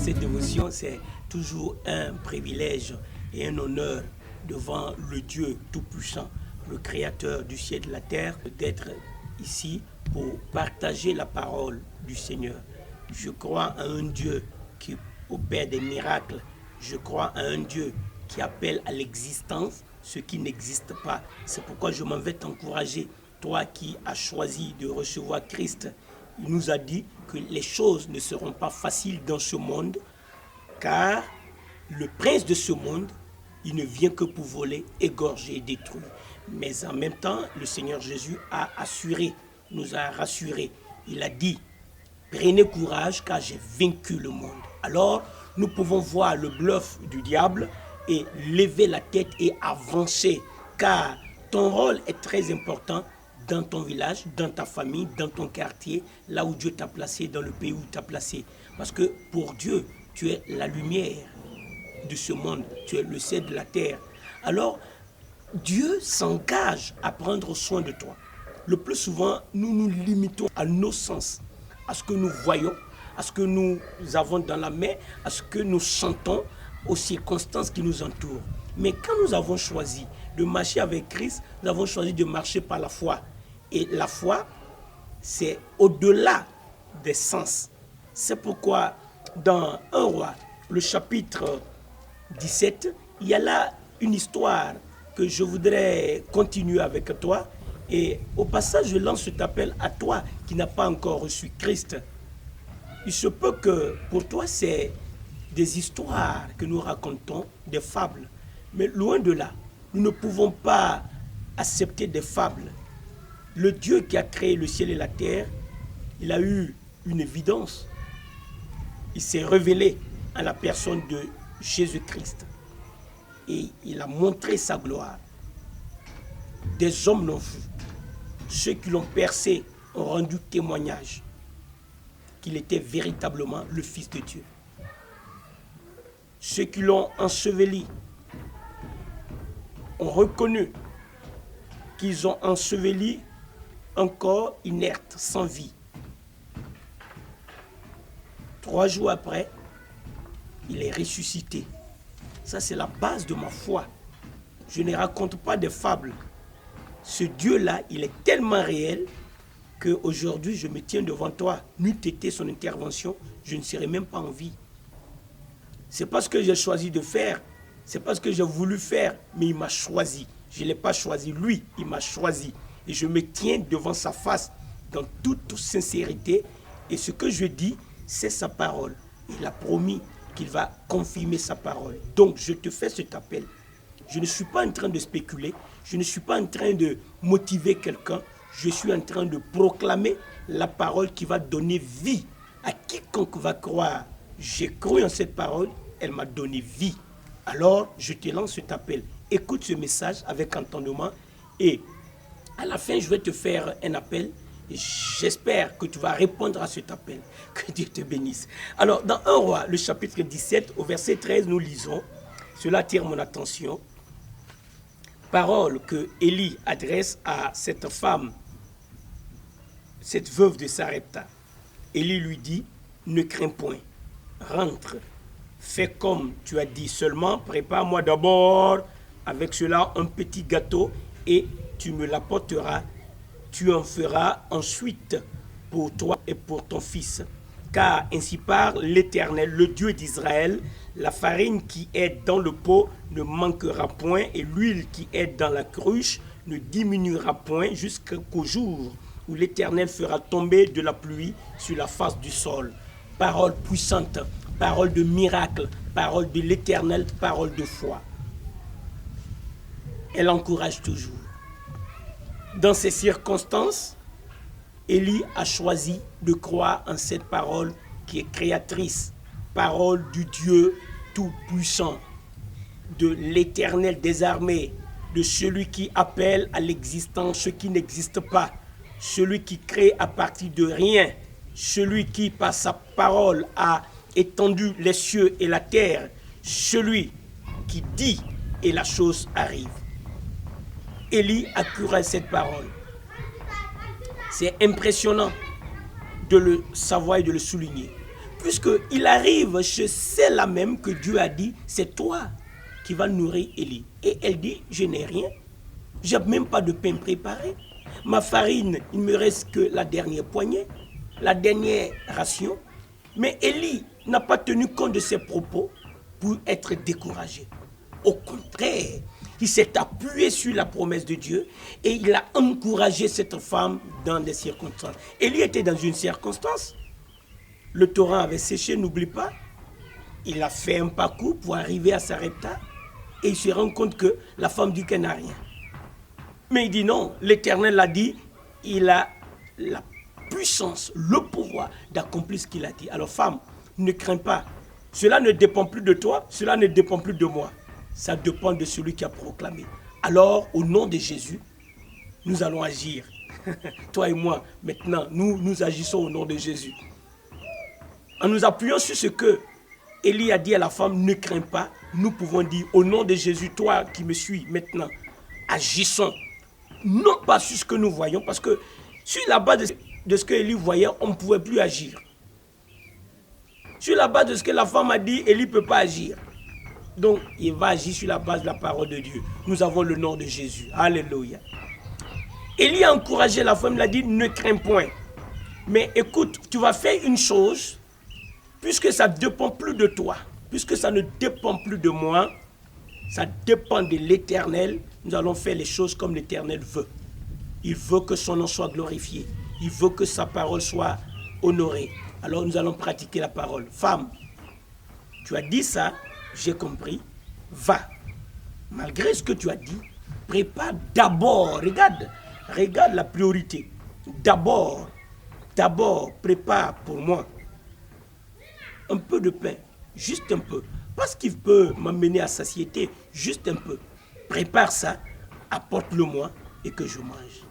cette dévotion, c'est toujours un privilège et un honneur devant le Dieu Tout-Puissant, le Créateur du ciel et de la terre, d'être ici pour partager la parole du Seigneur. Je crois à un Dieu qui opère des miracles. Je crois à un Dieu qui appelle à l'existence ce qui n'existe pas. C'est pourquoi je m'en vais t'encourager, toi qui as choisi de recevoir Christ. Il nous a dit que les choses ne seront pas faciles dans ce monde, car le prince de ce monde, il ne vient que pour voler, égorger et détruire. Mais en même temps, le Seigneur Jésus a assuré, nous a rassurés. Il a dit, prenez courage car j'ai vaincu le monde. Alors, nous pouvons voir le bluff du diable et lever la tête et avancer, car ton rôle est très important dans ton village, dans ta famille, dans ton quartier, là où Dieu t'a placé, dans le pays où t'a placé. Parce que pour Dieu, tu es la lumière de ce monde, tu es le sel de la terre. Alors, Dieu s'engage à prendre soin de toi. Le plus souvent, nous nous limitons à nos sens, à ce que nous voyons, à ce que nous avons dans la main, à ce que nous sentons, aux circonstances qui nous entourent. Mais quand nous avons choisi de marcher avec Christ, nous avons choisi de marcher par la foi. Et la foi, c'est au-delà des sens. C'est pourquoi dans 1 Roi, le chapitre 17, il y a là une histoire que je voudrais continuer avec toi. Et au passage, je lance cet appel à toi qui n'as pas encore reçu Christ. Il se peut que pour toi, c'est des histoires que nous racontons, des fables. Mais loin de là, nous ne pouvons pas accepter des fables. Le Dieu qui a créé le ciel et la terre, il a eu une évidence. Il s'est révélé à la personne de Jésus-Christ. Et il a montré sa gloire. Des hommes l'ont vu. Ceux qui l'ont percé ont rendu témoignage qu'il était véritablement le Fils de Dieu. Ceux qui l'ont enseveli ont reconnu qu'ils ont enseveli un corps inerte, sans vie. 3 jours après, il est ressuscité. Ça, c'est la base de ma foi. Je ne raconte pas des fables. Ce Dieu-là, il est tellement réel qu'aujourd'hui, je me tiens devant toi. N'eût été son intervention, je ne serais même pas en vie. C'est pas ce que j'ai choisi de faire, c'est pas ce que j'ai voulu faire, mais il m'a choisi. Je ne l'ai pas choisi, lui, il m'a choisi. Et je me tiens devant sa face dans toute sincérité. Et ce que je dis, c'est sa parole. Il a promis qu'il va confirmer sa parole. Donc, je te fais cet appel. Je ne suis pas en train de spéculer, je ne suis pas en train de motiver quelqu'un, je suis en train de proclamer la parole qui va donner vie à quiconque va croire. J'ai cru en cette parole, elle m'a donné vie. Alors, je te lance cet appel. Écoute ce message avec entendement et à la fin, je vais te faire un appel. J'espère que tu vas répondre à cet appel. Que Dieu te bénisse. Alors, dans 1 Roi, le chapitre 17, au verset 13, nous lisons, cela attire mon attention, parole que Élie adresse à cette femme, cette veuve de Sarepta. Élie lui dit, ne crains point, rentre, fais comme tu as dit, seulement prépare-moi d'abord avec cela un petit gâteau et tu me l'apporteras, tu en feras ensuite pour toi et pour ton fils. Car ainsi parle l'Éternel, le Dieu d'Israël, la farine qui est dans le pot ne manquera point et l'huile qui est dans la cruche ne diminuera point jusqu'au jour où l'Éternel fera tomber de la pluie sur la face du sol. Parole puissante, parole de miracle, parole de l'Éternel, parole de foi. Elle encourage toujours. Dans ces circonstances, Élie a choisi de croire en cette parole qui est créatrice, parole du Dieu tout-puissant, de l'Éternel des armées, de celui qui appelle à l'existence ce qui n'existe pas, celui qui crée à partir de rien, celui qui par sa parole a étendu les cieux et la terre, celui qui dit et la chose arrive. Élie a cru à cette parole. C'est impressionnant de le savoir et de le souligner. puisqu'il arrive chez celle-là même que Dieu a dit, c'est toi qui vas nourrir Élie. Et elle dit, je n'ai rien. Je n'ai même pas de pain préparé. Ma farine, il ne me reste que la dernière poignée, la dernière ration. Mais Élie n'a pas tenu compte de ses propos pour être découragé. Au contraire, il s'est appuyé sur la promesse de Dieu et il a encouragé cette femme dans des circonstances. Élie était dans une circonstance. Le torrent avait séché, n'oublie pas. Il a fait un parcours pour arriver à Sarepta et il se rend compte que la femme dit qu'elle n'a rien. Mais il dit non, l'Éternel l'a dit, il a la puissance, le pouvoir d'accomplir ce qu'il a dit. Alors femme, ne crains pas. Cela ne dépend plus de toi, cela ne dépend plus de moi. Ça dépend de celui qui a proclamé. Alors, au nom de Jésus, nous allons agir. Toi et moi, maintenant, nous agissons au nom de Jésus. En nous appuyant sur ce que Élie a dit à la femme, ne crains pas, nous pouvons dire, au nom de Jésus, toi qui me suis maintenant, agissons. Non pas sur ce que nous voyons, parce que sur la base de ce que Élie voyait, on ne pouvait plus agir. Sur la base de ce que la femme a dit, Élie ne peut pas agir. Donc, il va agir sur la base de la parole de Dieu. Nous avons le nom de Jésus. Alléluia. Élie a encouragé la femme, il a dit, ne crains point. Mais écoute, tu vas faire une chose, puisque ça ne dépend plus de toi, puisque ça ne dépend plus de moi, ça dépend de l'Éternel, nous allons faire les choses comme l'Éternel veut. Il veut que son nom soit glorifié. Il veut que sa parole soit honorée. Alors nous allons pratiquer la parole. Femme, tu as dit ça, j'ai compris. Va. Malgré ce que tu as dit, prépare d'abord. Regarde la priorité. D'abord, prépare pour moi un peu de pain. Juste un peu. Pas ce qui peut m'amener à satiété. Juste un peu. Prépare ça, apporte-le-moi et que je mange.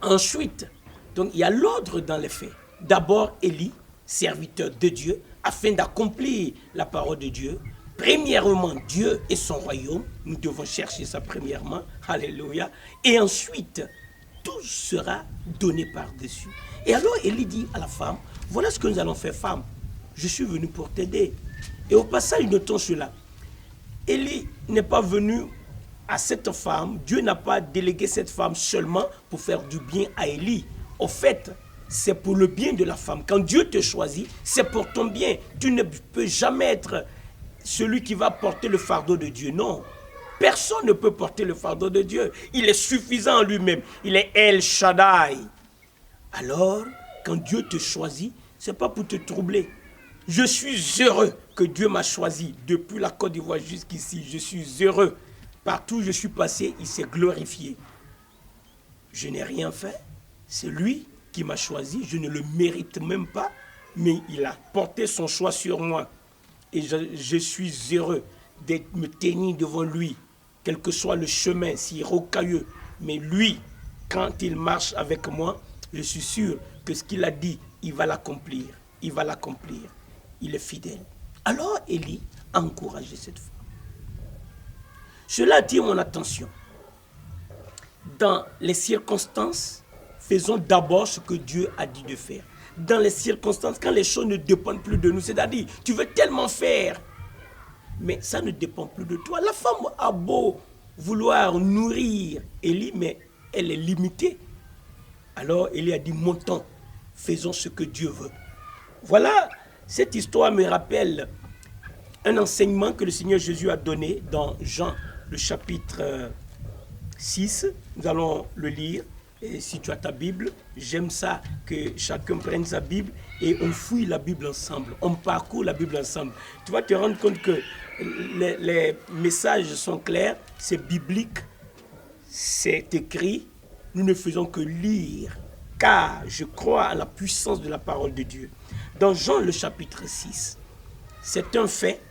Ensuite, donc il y a l'ordre dans les faits. D'abord, Élie, serviteur de Dieu, afin d'accomplir la parole de Dieu. Premièrement, Dieu et son royaume. Nous devons chercher ça premièrement. Alléluia. Et ensuite, tout sera donné par-dessus. Et alors, Élie dit à la femme, voilà ce que nous allons faire, femme. Je suis venu pour t'aider. Et au passage, notons cela. Élie n'est pas venu à cette femme. Dieu n'a pas délégué cette femme seulement pour faire du bien à Élie. Au fait, c'est pour le bien de la femme. Quand Dieu te choisit, c'est pour ton bien. Tu ne peux jamais être celui qui va porter le fardeau de Dieu. Non. Personne ne peut porter le fardeau de Dieu. Il est suffisant en lui-même. Il est El Shaddai. Alors, quand Dieu te choisit, ce n'est pas pour te troubler. Je suis heureux que Dieu m'a choisi depuis la Côte d'Ivoire jusqu'ici. Je suis heureux. Partout où je suis passé, il s'est glorifié. Je n'ai rien fait. C'est lui qui m'a choisi. Je ne le mérite même pas. Mais il a porté son choix sur moi. Et je suis heureux de me tenir devant lui. Quel que soit le chemin, si rocailleux. Mais lui, quand il marche avec moi, je suis sûr que ce qu'il a dit, il va l'accomplir. Il va l'accomplir. Il est fidèle. Alors Élie a encouragé cette femme. Cela attire mon attention. Dans les circonstances, faisons d'abord ce que Dieu a dit de faire. Dans les circonstances, quand les choses ne dépendent plus de nous, c'est-à-dire, tu veux tellement faire, mais ça ne dépend plus de toi. La femme a beau vouloir nourrir Élie, mais elle est limitée. Alors Élie a dit, montons, faisons ce que Dieu veut. Voilà, cette histoire me rappelle un enseignement que le Seigneur Jésus a donné dans Jean, le chapitre 6. Nous allons le lire. Et si tu as ta Bible, j'aime ça que chacun prenne sa Bible et on fouille la Bible ensemble. On parcourt la Bible ensemble. Tu vas te rendre compte que les messages sont clairs, c'est biblique, c'est écrit. Nous ne faisons que lire, car je crois à la puissance de la parole de Dieu. Dans Jean, le chapitre 6, c'est un fait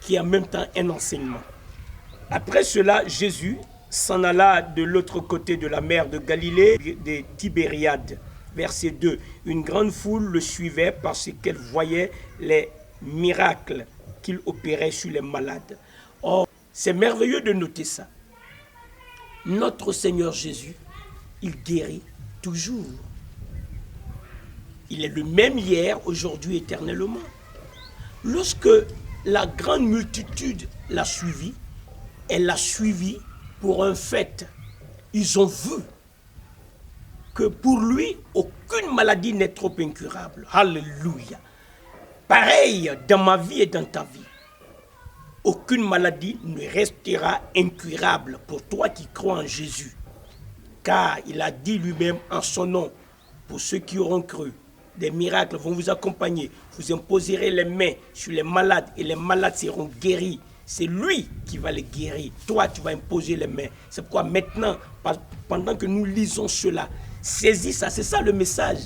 qui est en même temps un enseignement. Après cela, Jésus s'en alla de l'autre côté de la mer de Galilée, de Tibériade. Verset 2. Une grande foule le suivait parce qu'elle voyait les miracles qu'il opérait sur les malades. Or, c'est merveilleux de noter ça. Notre Seigneur Jésus, il guérit toujours. Il est le même hier, aujourd'hui, éternellement. Lorsque la grande multitude l'a suivi, elle l'a suivi pour un fait. Ils ont vu que pour lui, aucune maladie n'est trop incurable. Alléluia. Pareil dans ma vie et dans ta vie. Aucune maladie ne restera incurable pour toi qui crois en Jésus. Car il a dit lui-même en son nom, pour ceux qui auront cru, des miracles vont vous accompagner. Vous imposerez les mains sur les malades et les malades seront guéris. C'est lui qui va les guérir. Toi, tu vas imposer les mains. C'est pourquoi maintenant, pendant que nous lisons cela, saisis ça. C'est ça le message.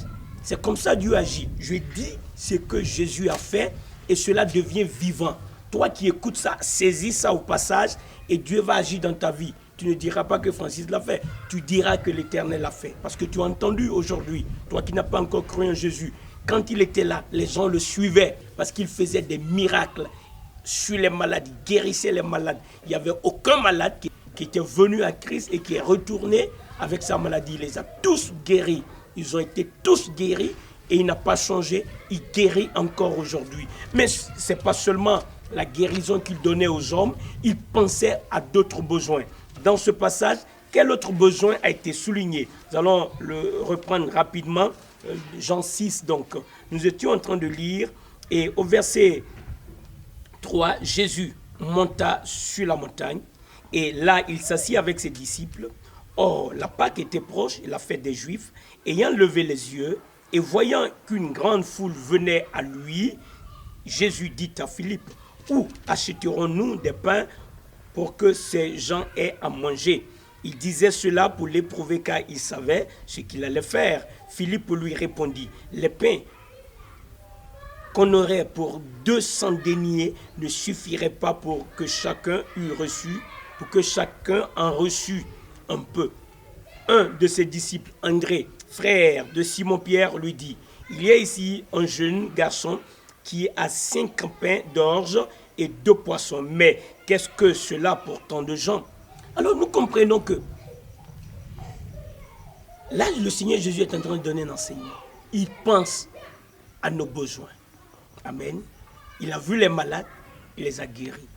C'est comme ça Dieu agit. Je dis ce que Jésus a fait et cela devient vivant. Toi qui écoutes ça, saisis ça au passage et Dieu va agir dans ta vie. Tu ne diras pas que Francis l'a fait. Tu diras que l'Éternel l'a fait. Parce que tu as entendu aujourd'hui, toi qui n'as pas encore cru en Jésus, quand il était là, les gens le suivaient parce qu'il faisait des miracles sur les malades, il guérissait les malades. Il n'y avait aucun malade qui était venu à Christ et qui est retourné avec sa maladie. Il les a tous guéris. Ils ont été tous guéris et il n'a pas changé. Il guérit encore aujourd'hui. Mais ce n'est pas seulement la guérison qu'il donnait aux hommes, il pensait à d'autres besoins. Dans ce passage, quel autre besoin a été souligné? Nous allons le reprendre rapidement. Jean 6, donc. Nous étions en train de lire et au verset 3, Jésus monta sur la montagne et là, il s'assit avec ses disciples. Or, la Pâque était proche, la fête des Juifs. Ayant levé les yeux et voyant qu'une grande foule venait à lui, Jésus dit à Philippe, « Où achèterons-nous des pains pour que ces gens aient à manger ?» Il disait cela pour l'éprouver car il savait ce qu'il allait faire. Philippe lui répondit, « Les pains qu'on aurait pour 200 deniers ne suffirait pas pour que chacun eût reçu, pour que chacun en reçût un peu. » Un de ses disciples, André, frère de Simon-Pierre, lui dit, « Il y a ici un jeune garçon qui a 5 pains d'orge et 2 poissons. Mais qu'est-ce que cela pour tant de gens ?» Alors nous comprenons que là, le Seigneur Jésus est en train de donner un enseignement. Il pense à nos besoins. Amen. Il a vu les malades, il les a guéris.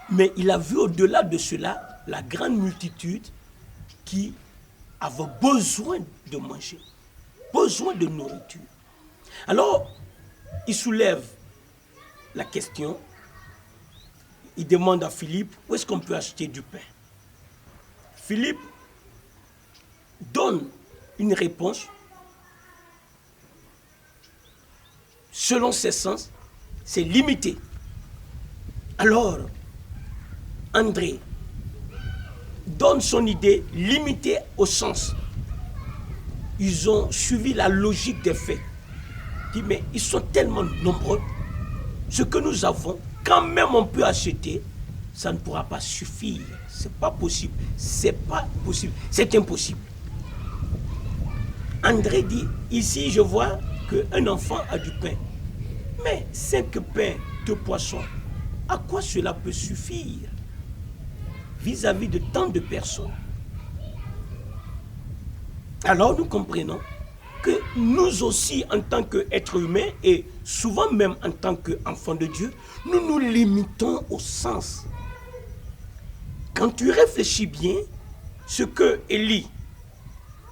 Mais il a vu au-delà de cela la grande multitude qui avait besoin de manger, besoin de nourriture. Alors, il soulève la question, il demande à Philippe, où est-ce qu'on peut acheter du pain? Philippe donne une réponse selon ses sens, c'est limité. Alors, André donne son idée limitée au sens. Ils ont suivi la logique des faits. Il dit, mais ils sont tellement nombreux, ce que nous avons, quand même on peut acheter, ça ne pourra pas suffire. C'est pas possible. C'est pas possible. C'est impossible. André dit, ici je vois qu'un enfant a du pain. Mais 5 pains, 2 poissons, à quoi cela peut suffire vis-à-vis de tant de personnes? Alors nous comprenons que nous aussi, en tant qu'êtres humains, et souvent même en tant qu'enfants de Dieu, nous nous limitons au sens. Quand tu réfléchis bien, ce que Élie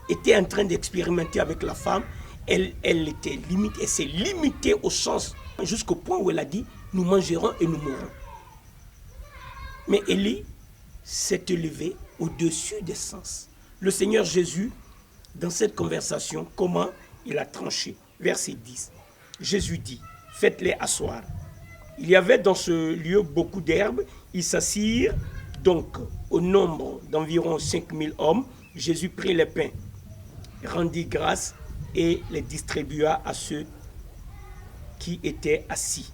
était en train d'expérimenter avec la femme, elle était limitée, elle s'est limitée au sens, jusqu'au point où elle a dit, nous mangerons et nous mourrons. Mais Élie s'est élevé au-dessus des sens. Le Seigneur Jésus, dans cette conversation, comment il a tranché? Verset 10. Jésus dit, faites-les asseoir. Il y avait dans ce lieu beaucoup d'herbes. Ils s'assirent donc au nombre d'environ 5000 hommes. Jésus prit les pains, rendit grâce et les distribua à ceux qui étaient assis.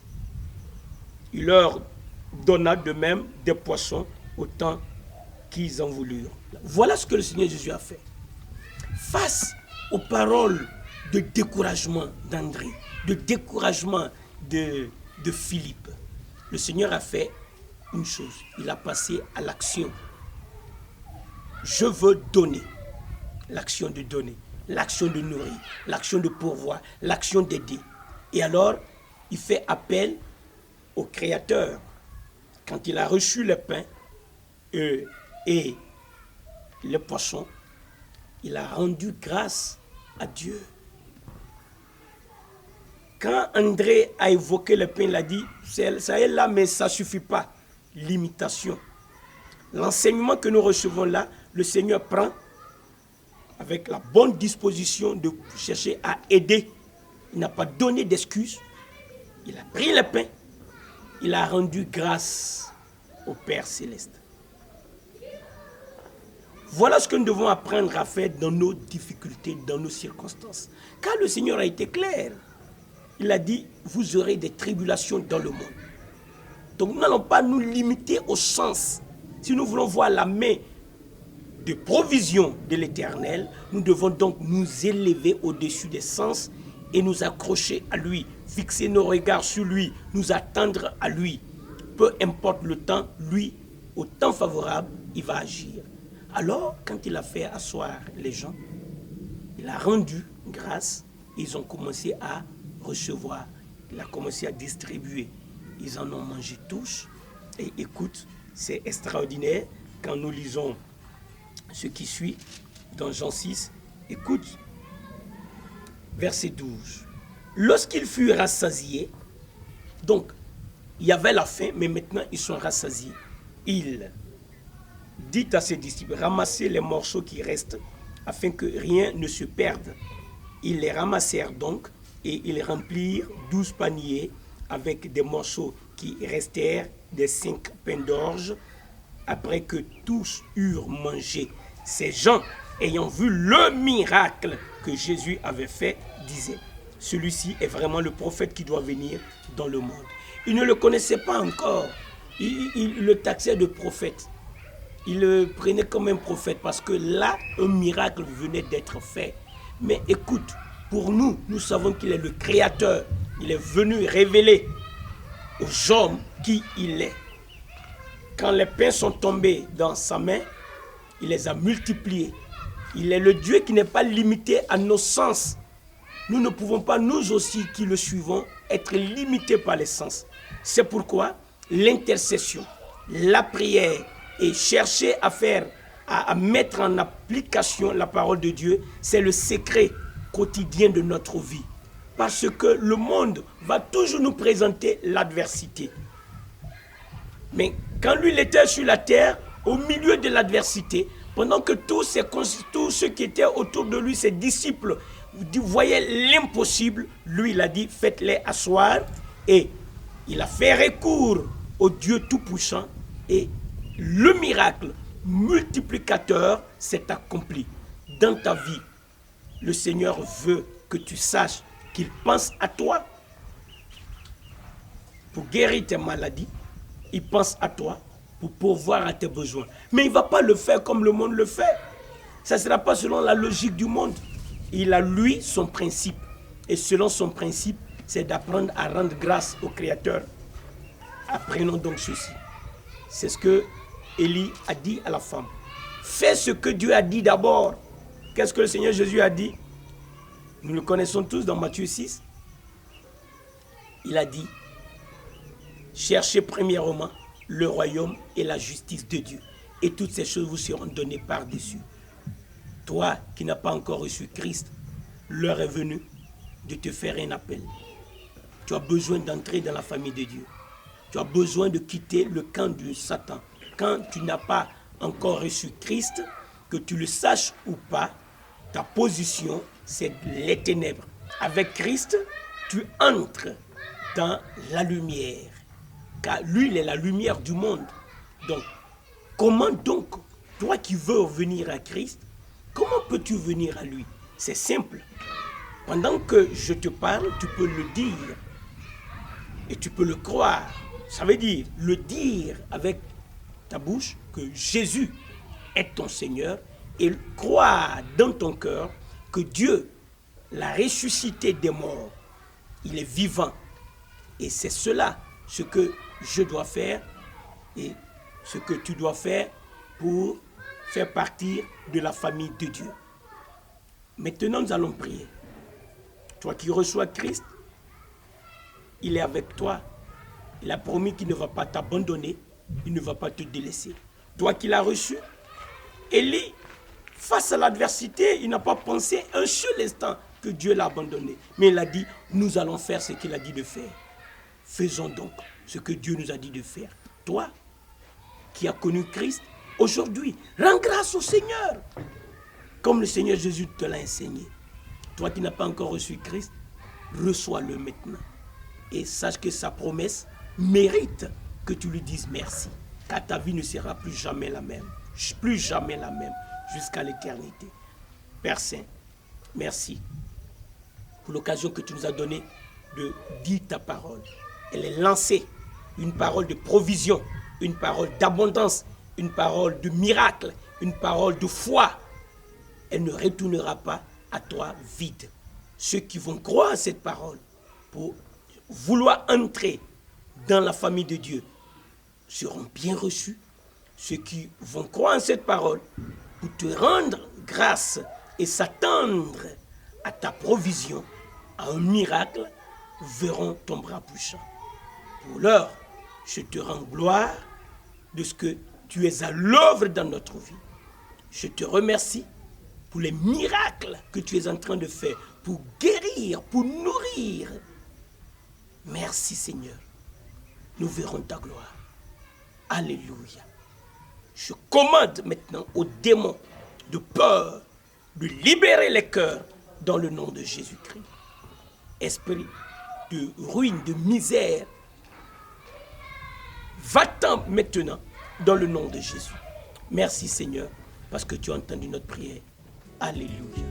Il leur donna de même des poissons autant qu'ils en voulurent. Voilà ce que le Seigneur Jésus a fait. Face aux paroles de découragement d'André, de découragement de Philippe, le Seigneur a fait une chose. Il a passé à l'action. Je veux donner. L'action de donner. l'action de nourrir, l'action de pourvoir, l'action d'aider. Et alors, il fait appel au Créateur. Quand il a reçu le pain et le poisson, il a rendu grâce à Dieu. Quand André a évoqué le pain, il a dit, ça est là, mais ça ne suffit pas. L'imitation. L'enseignement que nous recevons là, le Seigneur prend avec la bonne disposition de chercher à aider. Il n'a pas donné d'excuses. Il a pris le pain. Il a rendu grâce au Père Céleste. Voilà ce que nous devons apprendre à faire dans nos difficultés, dans nos circonstances. Car le Seigneur a été clair. Il a dit, vous aurez des tribulations dans le monde. Donc nous n'allons pas nous limiter au sens. Si nous voulons voir la main de provision de l'Éternel, nous devons donc nous élever au-dessus des sens et nous accrocher à lui, fixer nos regards sur lui, nous attendre à lui. Peu importe le temps, lui, au temps favorable, il va agir. Alors, quand il a fait asseoir les gens, il a rendu grâce, ils ont commencé à recevoir, il a commencé à distribuer. Ils en ont mangé tous. Et écoute, c'est extraordinaire quand nous lisons ce qui suit dans Jean 6. Écoute, verset 12. Lorsqu'ils furent rassasiés, donc il y avait la faim, mais maintenant ils sont rassasiés. Il dit à ses disciples, ramassez les morceaux qui restent afin que rien ne se perde. Ils les ramassèrent donc et ils remplirent 12 paniers avec des morceaux qui restèrent des 5 pains d'orge après que tous eurent mangé. Ces gens, ayant vu le miracle que Jésus avait fait, disaient, celui-ci est vraiment le prophète qui doit venir dans le monde. Ils ne le connaissaient pas encore. Ils le taxaient de prophète. Ils le prenaient comme un prophète parce que là, un miracle venait d'être fait. Mais écoute, pour nous, nous savons qu'il est le Créateur. Il est venu révéler aux hommes qui il est. Quand les pains sont tombés dans sa main, il les a multipliés. Il est le Dieu qui n'est pas limité à nos sens. Nous ne pouvons pas, nous aussi qui le suivons, être limités par les sens. C'est pourquoi l'intercession, la prière et chercher à mettre en application la parole de Dieu, c'est le secret quotidien de notre vie. Parce que le monde va toujours nous présenter l'adversité. Mais quand lui il était sur la terre, au milieu de l'adversité, pendant que tous ceux qui étaient autour de lui, ses disciples, voyaient l'impossible, lui il a dit, faites-les asseoir. Et il a fait recours au Dieu Tout-Puissant et le miracle multiplicateur s'est accompli dans ta vie. Le Seigneur veut que tu saches qu'il pense à toi pour guérir tes maladies. Il pense à toi pour pourvoir à tes besoins. Mais il ne va pas le faire comme le monde le fait. Ça ne sera pas selon la logique du monde. Il a lui son principe. Et selon son principe, c'est d'apprendre à rendre grâce au Créateur. Apprenons donc ceci. C'est ce que Élie a dit à la femme. Fais ce que Dieu a dit d'abord. Qu'est-ce que le Seigneur Jésus a dit? Nous le connaissons tous dans Matthieu 6. Il a dit, cherchez premièrement le royaume et la justice de Dieu. Et toutes ces choses vous seront données par-dessus. Toi qui n'as pas encore reçu Christ, l'heure est venue de te faire un appel. Tu as besoin d'entrer dans la famille de Dieu. Tu as besoin de quitter le camp de Satan. Quand tu n'as pas encore reçu Christ, que tu le saches ou pas, ta position, c'est les ténèbres. Avec Christ, tu entres dans la lumière. Car lui, il est la lumière du monde. Donc, comment donc, toi qui veux venir à Christ, comment peux-tu venir à lui? C'est simple. Pendant que je te parle, tu peux le dire. Et tu peux le croire. Ça veut dire le dire avec ta bouche que Jésus est ton Seigneur et croire dans ton cœur que Dieu l'a ressuscité des morts. Il est vivant. Et c'est cela ce que je dois faire et ce que tu dois faire pour faire partie de la famille de Dieu. Maintenant, nous allons prier. Toi qui reçois Christ, il est avec toi. Il a promis qu'il ne va pas t'abandonner, il ne va pas te délaisser. Toi qui l'as reçu, Élie, face à l'adversité, il n'a pas pensé un seul instant que Dieu l'a abandonné. Mais il a dit, nous allons faire ce qu'il a dit de faire. Faisons donc ce que Dieu nous a dit de faire. Toi, qui as connu Christ, aujourd'hui, rends grâce au Seigneur, comme le Seigneur Jésus te l'a enseigné. Toi qui n'as pas encore reçu Christ, reçois-le maintenant. Et sache que sa promesse mérite que tu lui dises merci. Car ta vie ne sera plus jamais la même. Plus jamais la même, jusqu'à l'éternité. Père Saint, merci pour l'occasion que tu nous as donnée de dire ta parole. Elle est lancée, une parole de provision, une parole d'abondance, une parole de miracle, une parole de foi. Elle ne retournera pas à toi vide. Ceux qui vont croire à cette parole pour vouloir entrer dans la famille de Dieu seront bien reçus. Ceux qui vont croire en cette parole pour te rendre grâce et s'attendre à ta provision, à un miracle, verront ton bras puissant. Pour l'heure, je te rends gloire de ce que tu es à l'œuvre dans notre vie. Je te remercie pour les miracles que tu es en train de faire, pour guérir, pour nourrir. Merci Seigneur. Nous verrons ta gloire. Alléluia. Je commande maintenant aux démons de peur de libérer les cœurs dans le nom de Jésus-Christ. Esprit de ruine, de misère, va-t'en maintenant dans le nom de Jésus. Merci Seigneur, parce que tu as entendu notre prière. Alléluia.